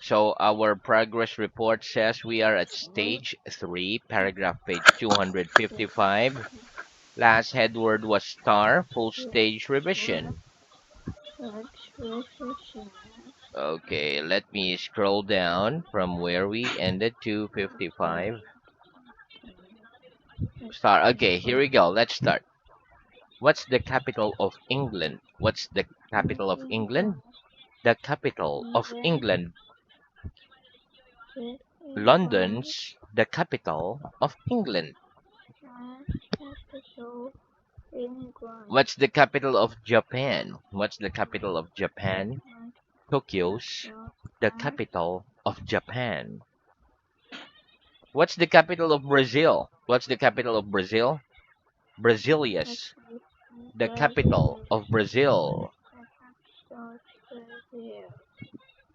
So our progress report says we are at stage 3, paragraph page 255. Last headword was star, full stage revision. Okay, let me scroll down from where we ended, 255. Star. Okay, here we go. Let's start. What's the capital of England? What's the capital of England? The capital of England. London's the capital of England. What's the capital of Japan? What's the capital of Japan? Tokyo's the capital of Japan. What's the capital of Brazil? What's the capital of Brazil? Brasilia's the capital of Brazil.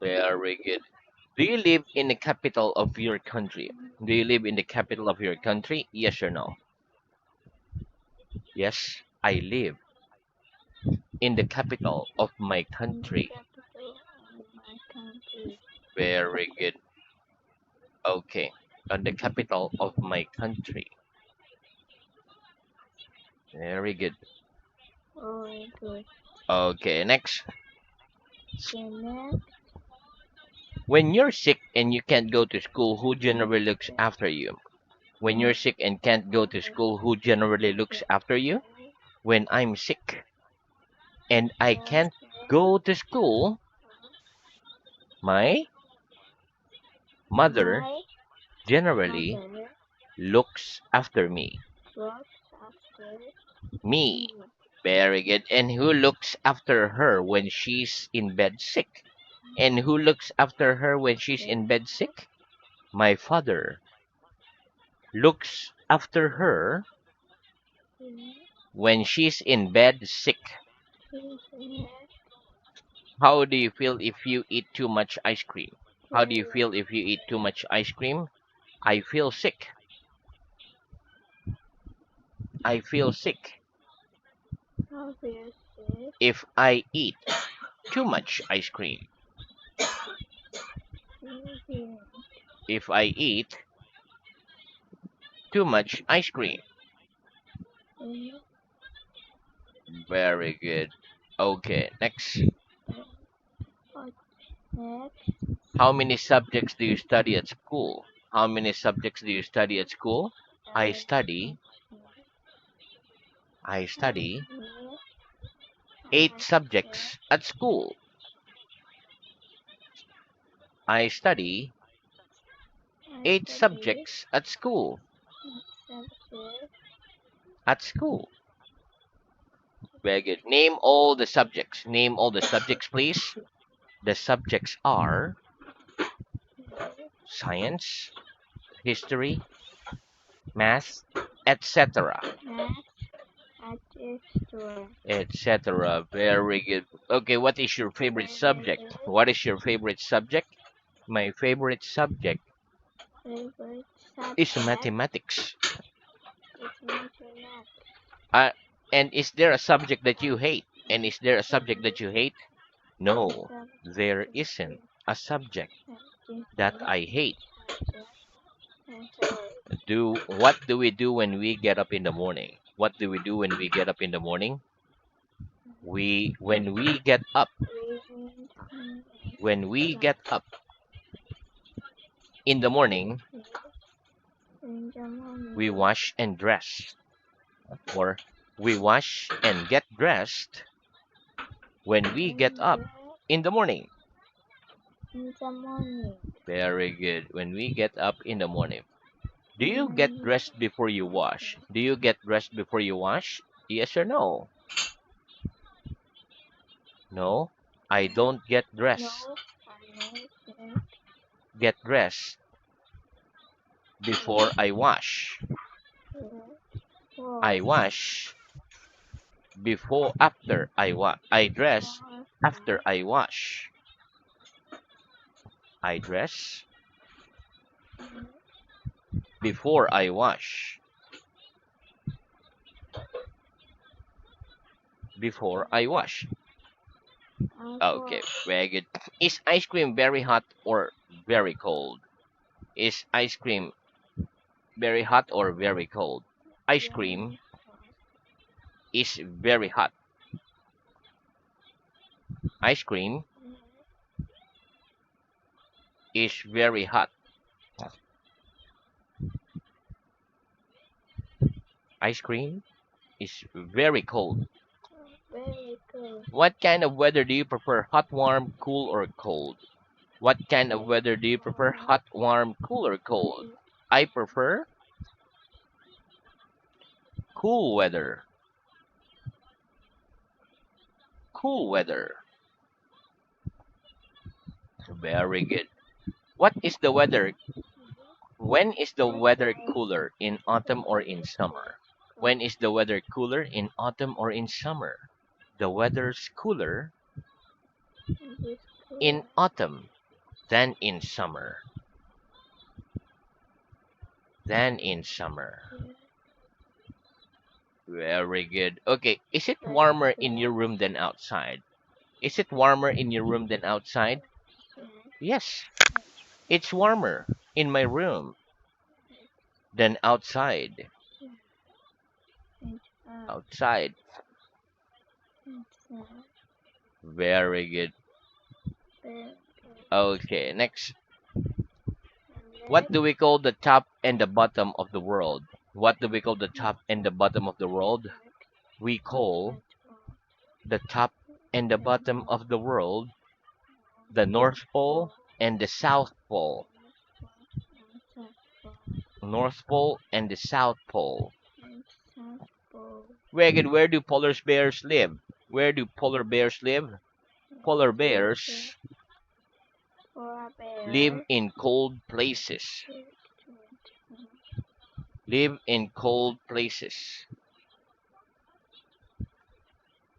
Very good. Do you live in the capital of your country? Do you live in the capital of your country? Yes or no? Yes, I live in the capital of my country. Very good. Okay, on the capital of my country. Very good. Okay, next. When you're sick and you can't go to school, who generally looks after you? When you're sick and can't go to school, who generally looks after you? When I'm sick and I can't go to school, my mother generally looks after me. Me. Very good. And who looks after her when she's in bed sick? And who looks after her when she's in bed sick? My father looks after her when she's in bed sick. How do you feel if you eat too much ice cream? How do you feel if you eat too much ice cream? I feel sick. I feel sick if I eat too much ice cream. If I eat too much ice cream. Very good. Okay, next. How many subjects do you study at school? How many subjects do you study at school? I study 8 subjects at school. I study 8 subjects at school. At school. Very good. Name all the subjects. Name all the subjects, please. The subjects are science, history, math, etc. Etc. Very good. Okay, what is your favorite subject? What is your favorite subject? My favorite subject is mathematics. Uh, and is there a subject that you hate? And is there a subject that you hate? No, there isn't a subject that I hate. What do we do when we get up in the morning? What do we do when we get up in the morning? When we get up in the morning, we wash and dress, or we wash and get dressed when we get up in the morning. Very good. When we get up in the morning. Do you get dressed before you wash? Do you get dressed before you wash? Yes or no? No, I don't get dressed. Get dressed before I wash. I wash before after I wash. I dress after I wash. I dress before I wash. Before I wash. Okay, very good. Is ice cream very hot or very cold? Is ice cream very hot or very cold? Ice cream is very hot. Ice cream is very hot. Ice cream is very cold. What kind of weather do you prefer? Hot, warm, cool, or cold? What kind of weather do you prefer? Hot, warm, cool, or cold? I prefer cool weather. Cool weather. Very good. What is the weather? When is the weather cooler? In autumn or in summer? When is the weather cooler? In autumn or in summer? The weather's cooler in autumn than in summer. Than in summer. Very good. Okay, is it warmer in your room than outside? Is it warmer in your room than outside? Yes, it's warmer in my room than outside. Outside. Very good. Okay, next. What do we call the top and the bottom of the world? What do we call the top and the bottom of the world? We call the top and the bottom of the world the North Pole and the South Pole. North Pole and the South Pole. Very good. Where do polar bears live? Where do polar bears live? Polar bears live in cold places. Live in cold places.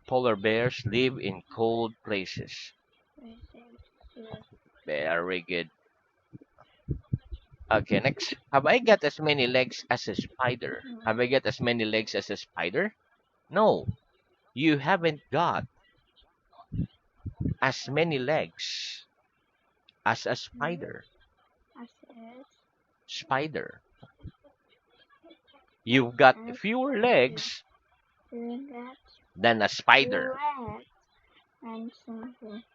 Polar bears live in cold places. Very good. Okay, next. Have I got as many legs as a spider? Have I got as many legs as a spider? No, you haven't got as many legs as a spider. Spider. You've got fewer legs than a spider.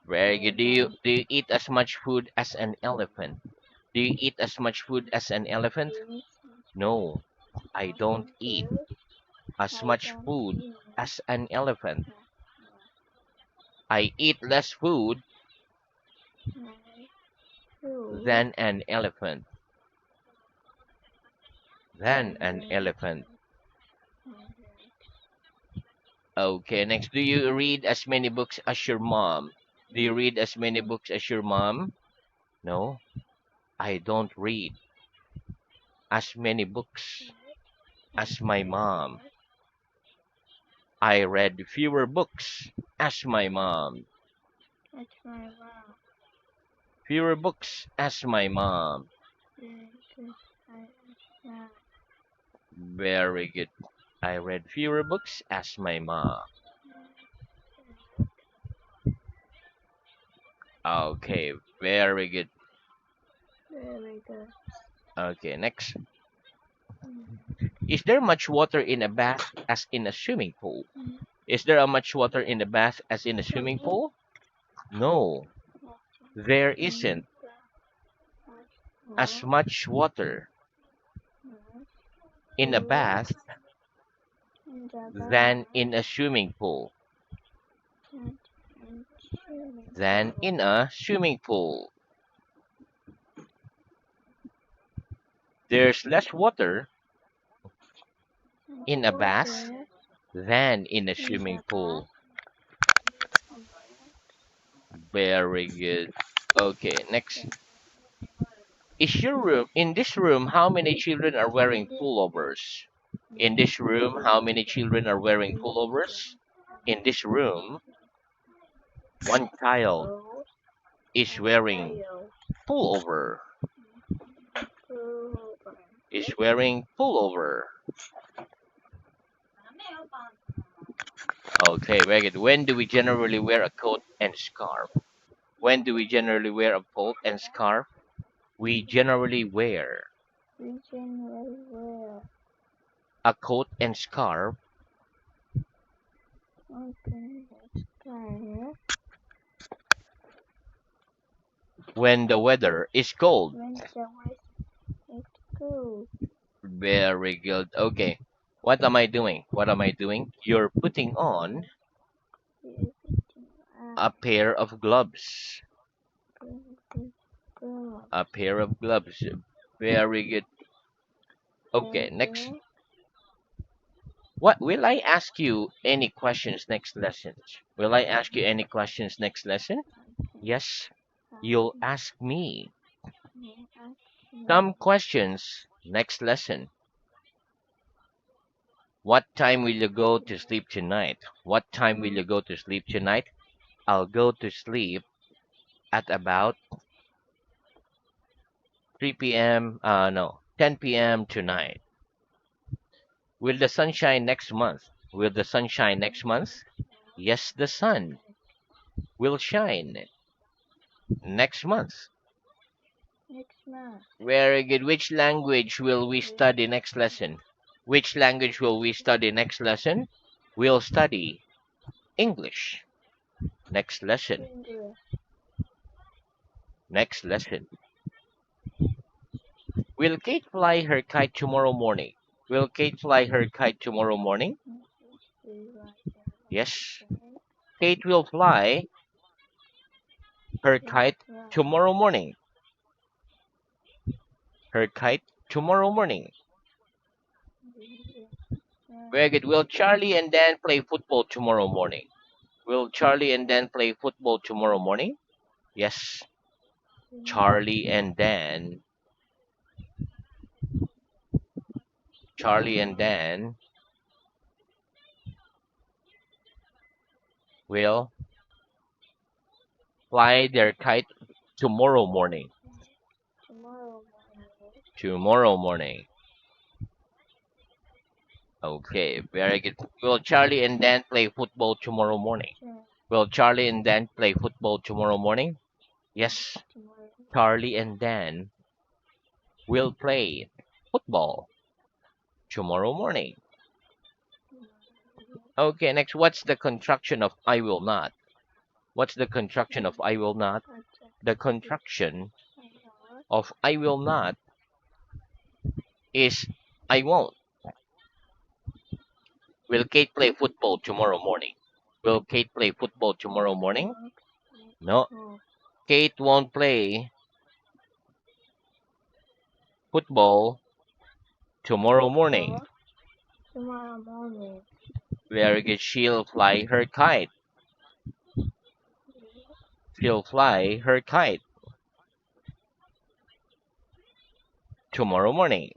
Very good. Do you eat as much food as an elephant? Do you eat as much food as an elephant? No, I don't eat as much food as an elephant. I eat less food than an elephant. Than an elephant. Okay, next. Do you read as many books as your mom? Do you read as many books as your mom? No, I don't read as many books as my mom. I read fewer books as my mom. Fewer books as my mom. Very good. I read fewer books as my mom. Okay, very good. Okay, next. Is there much water in a bath as in a swimming pool? Is there much water in the bath as in a swimming pool? No, there isn't as much water in a bath than in a swimming pool. Than in a swimming pool. There's less water in a bath than in a swimming pool. Very good. Okay, next. Is your room in this room? How many children are wearing pullovers? In this room, how many children are wearing pullovers? In this room, one child is wearing pullover. Is wearing pullover. Okay, very good. When do we generally wear a coat and scarf? When do we generally wear a coat and scarf? We generally wear a coat and scarf when the weather is cold. Very good. Okay. What am I doing? What am I doing? You're putting on a pair of gloves. A pair of gloves. Very good. Okay, next. What will I ask you any questions next lesson? Will I ask you any questions next lesson? Yes, you'll ask me some questions next lesson. What time will you go to sleep tonight? What time will you go to sleep tonight? I'll go to sleep at about 3 p.m. No, 10 p.m. tonight. Will the sun shine next month? Will the sun shine next month? Yes, the sun will shine next month. Very good. Which language will we study next lesson? Which language will we study next lesson? We'll study English. Next lesson. Next lesson. Will Kate fly her kite tomorrow morning? Will Kate fly her kite tomorrow morning? Yes. Kate will fly her kite tomorrow morning. Her kite tomorrow morning. Very good. Will Charlie and Dan play football tomorrow morning? Will Charlie and Dan play football tomorrow morning? Yes. Charlie and Dan. Charlie and Dan will fly their kite tomorrow morning. Tomorrow morning. Okay, very good. Will Charlie and Dan play football tomorrow morning? Will Charlie and Dan play football tomorrow morning? Yes, Charlie and Dan will play football tomorrow morning. Okay, next, what's the contraction of I will not? What's the contraction of I will not? The contraction of I will not is I won't. Will Kate play football tomorrow morning? Will Kate play football tomorrow morning? No, Kate won't play football tomorrow morning. Very good. She'll fly her kite. She'll fly her kite tomorrow morning.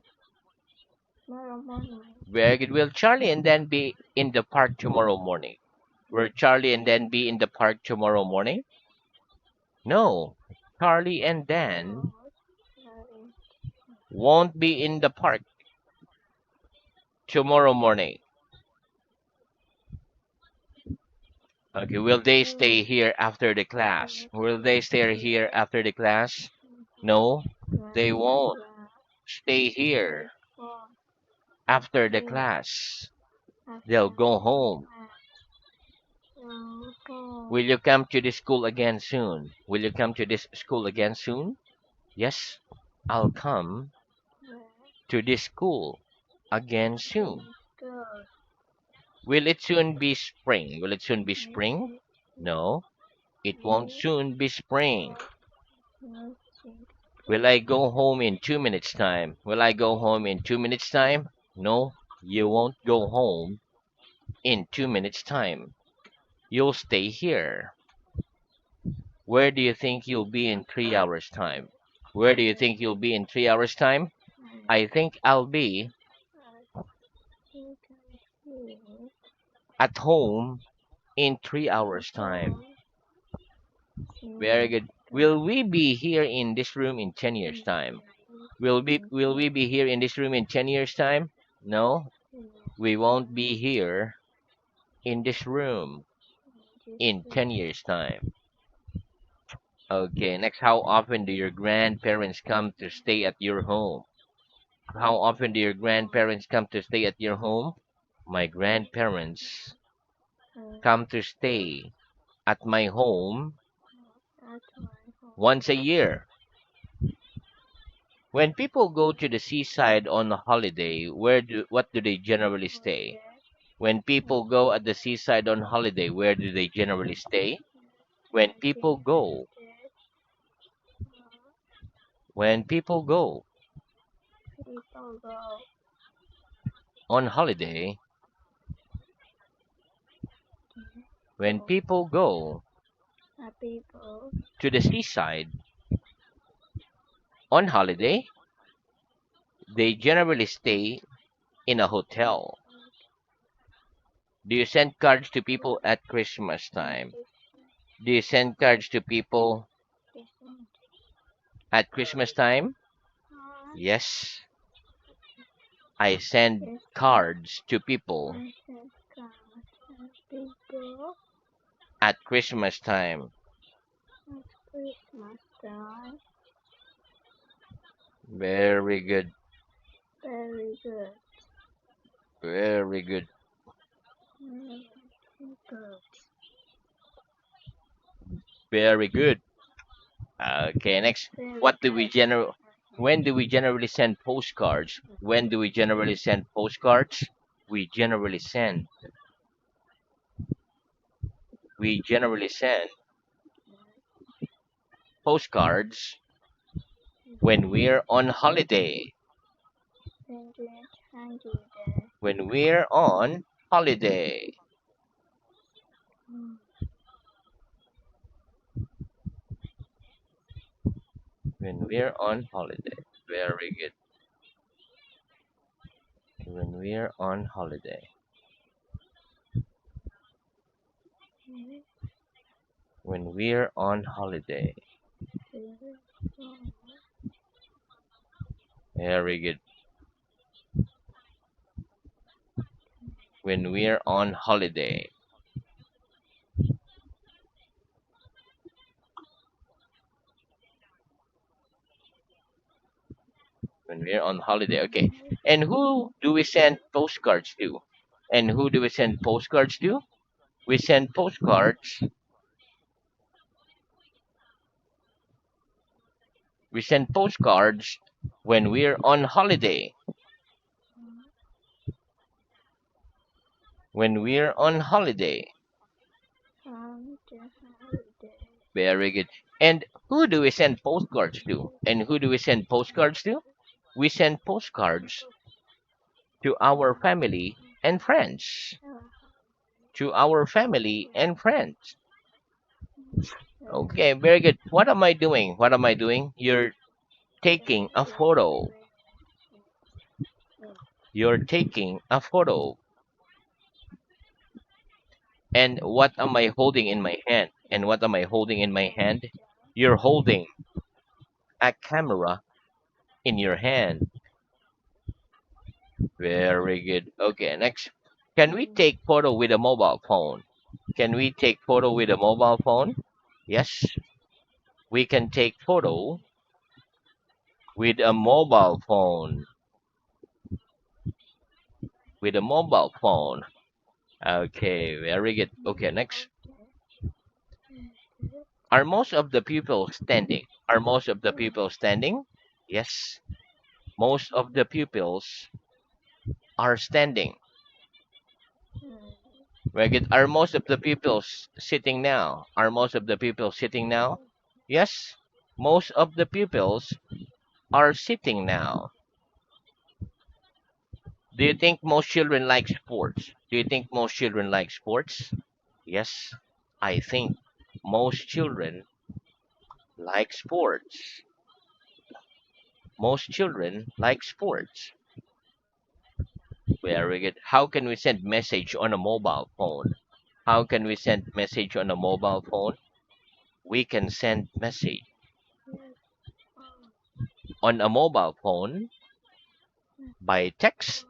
Very good. Will Charlie and Dan be in the park tomorrow morning? Will Charlie and Dan be in the park tomorrow morning? No. Charlie and Dan won't be in the park tomorrow morning. Okay, will they stay here after the class? Will they stay here after the class? No, they won't stay here after the class. They'll go home. Will you come to this school again soon? Will you come to this school again soon? Yes, I'll come to this school again soon. Will it soon be spring? Will it soon be spring? No, it won't soon be spring. Will I go home in 2 minutes time? Will I go home in 2 minutes time? No, you won't go home in 2 minutes time. You'll stay here. Where do you think you'll be in 3 hours time? Where do you think you'll be in 3 hours time? I think I'll be at home in 3 hours time. Very good. Will we be here in this room in 10 years time? Will we be here in this room in 10 years time? No, we won't be here in this room in 10 years' time? Okay, next, how often do your grandparents come to stay at your home? How often do your grandparents come to stay at your home? My grandparents come to stay at my home once a year. When people go to the seaside on a holiday, what do they generally stay? When people go at the seaside on holiday, where do they generally stay? When people go, when people go on holiday, when people go to the seaside on holiday, they generally stay in a hotel. Do you send cards to people at Christmas time? Do you send cards to people at Christmas time? Yes, I send cards to people at Christmas time. Very good. Very good. Very good. Okay, next. What do we general? When do we generally send postcards? When do we generally send postcards? We generally send. We generally send postcards when we're on holiday. When we're on holiday. When we're on holiday. Very good. When we're on holiday. When we're on holiday. Very good. When we're on holiday. When we're on holiday. Okay. And who do we send postcards to? And who do we send postcards to? We send postcards. We send postcards when we're on holiday. When we're on holiday. Very good. And who do we send postcards to? And who do we send postcards to? We send postcards to our family and friends. To our family and friends. Okay, very good. What am I doing? What am I doing? You're taking a photo. You're taking a photo. And what am I holding in my hand? And what am I holding in my hand? You're holding a camera in your hand. Very good. Okay, next. Can we take photo with a mobile phone? Can we take photo with a mobile phone? Yes, we can take photo with a mobile phone. With a mobile phone. Okay, very good. Okay, next. Are most of the people standing? Are most of the people standing? Yes, most of the pupils are standing. Very good. Are most of the pupils sitting now? Are most of the people sitting now? Yes, most of the pupils are sitting now. Do you think most children like sports? Do you think most children like sports? Yes, I think most children like sports. Most children like sports. Very good. How can we send message on a mobile phone? How can we send message on a mobile phone? We can send message on a mobile phone by text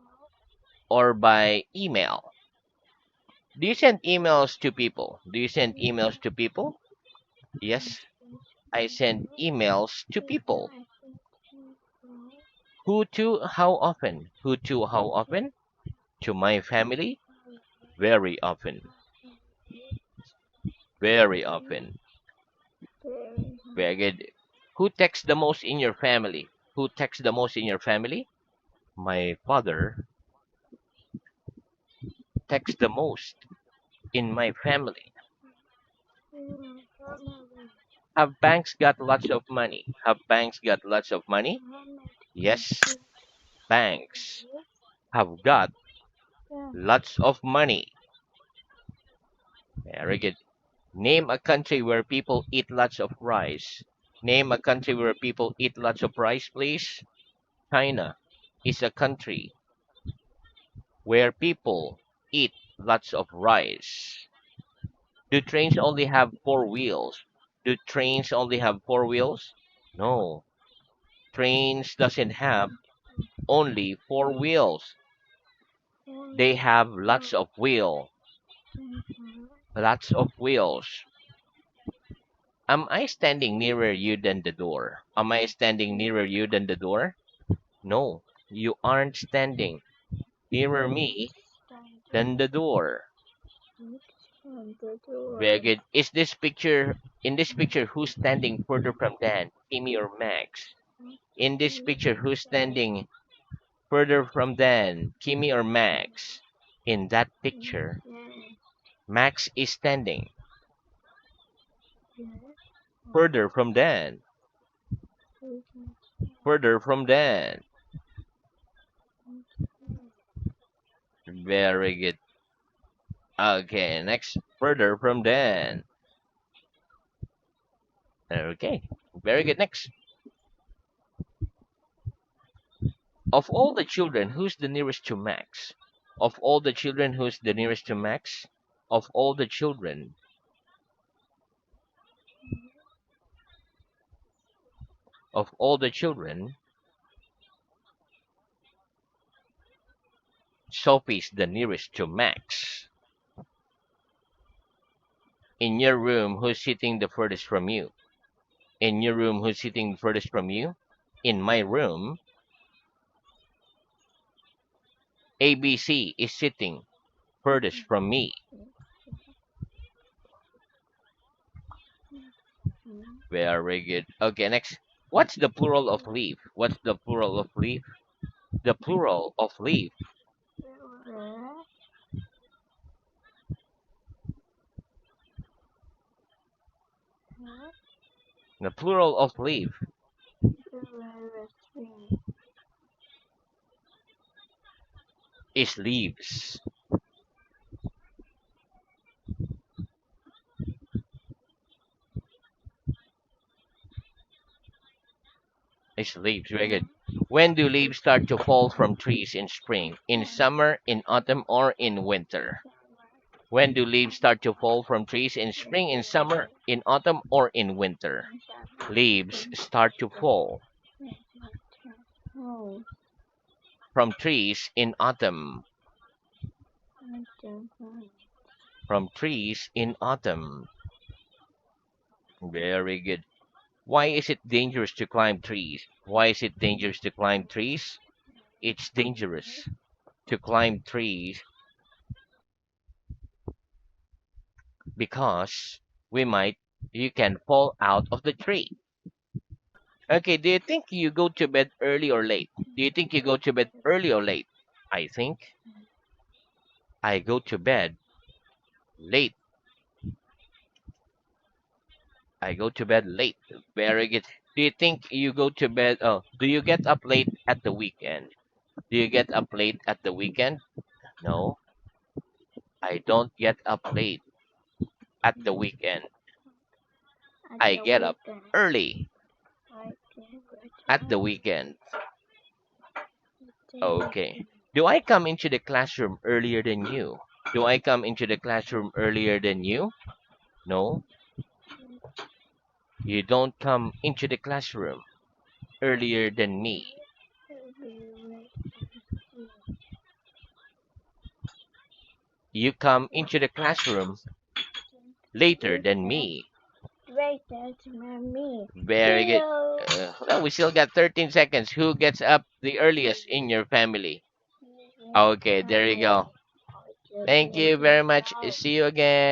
or by email. Do you send emails to people? Do you send emails to people? Yes, I send emails to people. Who to? How often? Who to? How often? To my family? Very often. Very often. Very good. Who texts the most in your family? Who texts the most in your family? My father texts the most in my family. Have banks got lots of money? Have banks got lots of money? Yes, banks have got lots of money. Very good. Name a country where people eat lots of rice. Name a country where people eat lots of rice, please. China is a country where people eat lots of rice. Do trains only have four wheels? Do trains only have four wheels? No. Trains doesn't have only four wheels. They have lots of wheel. Lots of wheels. Am I standing nearer you than the door? Am I standing nearer you than the door? No, you aren't standing nearer me than the door. Very good. Is this picture in this picture who's standing further from Dan, Timmy or Max? In this picture, who's standing further from Dan, Kimmy or Max? In that picture, Max is standing further from Dan, further from Dan. Very good. Okay, next, further from Dan. Okay, very good. Next, of all the children, who's the nearest to Max? Of all the children, who's the nearest to Max? Of all the children, of all the children, Sophie's the nearest to Max. In your room, who's sitting the furthest from you? In your room, who's sitting the furthest from you? In my room, ABC is sitting furthest from me. Very good. Okay, next. What's the plural of leaf? What's the plural of leaf? The plural of leaf. The plural of leaf is leaves. It's leaves. Very good. When do leaves start to fall from trees in spring? In summer, in autumn, or in winter? When do leaves start to fall from trees? In spring, in summer, in autumn, or in winter? Leaves start to fall from trees in autumn. From trees in autumn. Very good. Why is it dangerous to climb trees? Why is it dangerous to climb trees? It's dangerous to climb trees because you can fall out of the tree. Okay, do you think you go to bed early or late? Do you think you go to bed early or late? I think I go to bed late. I go to bed late. Very good. Do you think you go to bed? Oh, do you get up late at the weekend? Do you get up late at the weekend? No, I don't get up late at the weekend. I get up early at the weekend. Okay. Do I come into the classroom earlier than you? Do I come into the classroom earlier than you? No, you don't come into the classroom earlier than me. You come into the classroom later than me. Later than me. Very good. Well, we still got 13 seconds. Who gets up the earliest in your family? Okay, there you go. Thank you very much. See you again.